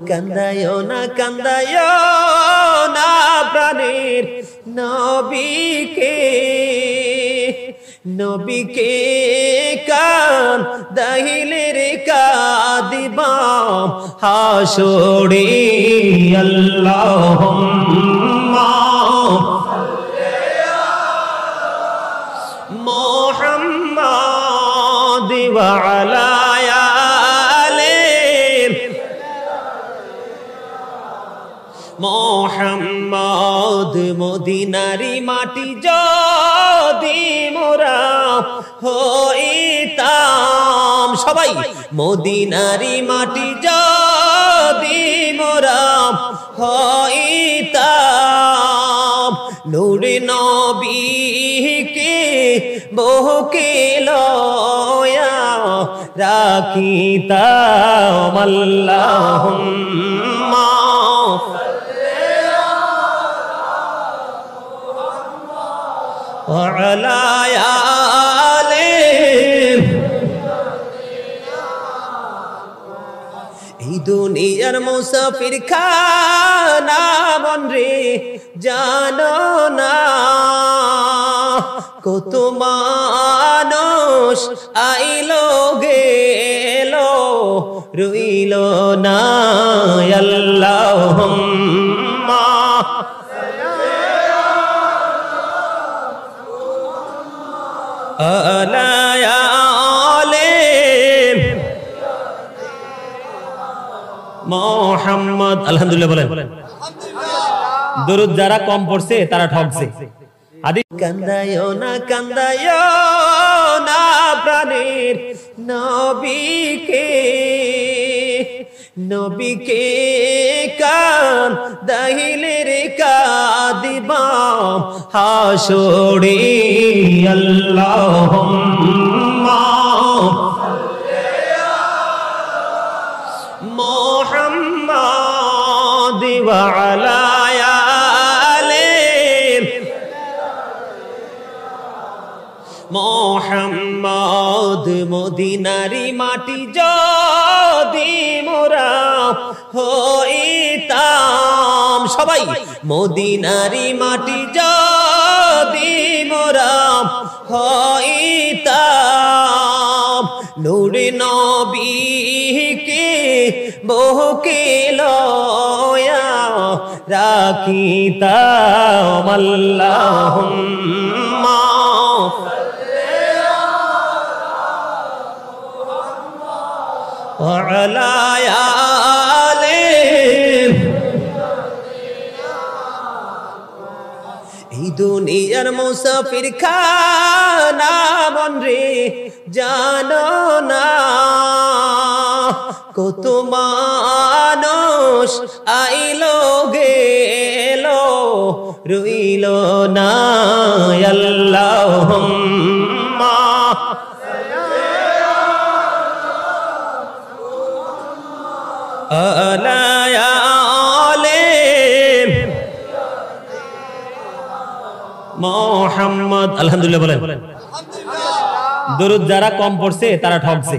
কান্দায় না প্রাণের নবীকে নবীকে কান দাহিলে রে কাদিবাম হাসরে আল্লাহুম্মা মুহাম্মাদ ওয়া আলা মোহাম্মদ মদিনারি মাটি যদি মোরা হইতাম সবাই মদিনারি মাটি যদি মোরা হইতাম নূরে নবীকে বুকে লয়া রাখিতাম আল্লাহুম্মা وعلى آله এই দুনিয়ার মুসাফির খানা মন রে জানো না কত মানুষ আইলো গেলো রইলো না আল্লাহুম্মা মোহাম্মদ আলহামদুলিল্লাহ বলেন দরুদ যারা কম পড়ছে তারা ঠকছে কান্দায় না প্রাণের নবীকে নবীকে কান দাহিলে রে কাদিবাম হাসরে আল্লাহুম্মা মুহাম্মাদ ওয়া আলা আলিহি মোহাম্মদ মদিনারি মাটি যদি মোরা হইতাম সবাই মদিনারি মাটি যদি মোরা হইতাম নূরে নবীকে বুকে লয়া রাখিতাম আল্লাহুম্মা وعلى آله এই দুনিয়ার মুসাফির খানা মন রে জানো না কত মানুষ আইলো গেলো রইলো না আল্লাহুম্মা মোহাম্মদ আলহামদুলিল্লাহ বলেন দরুদ যারা কম পড়ছে তারা ঠকছে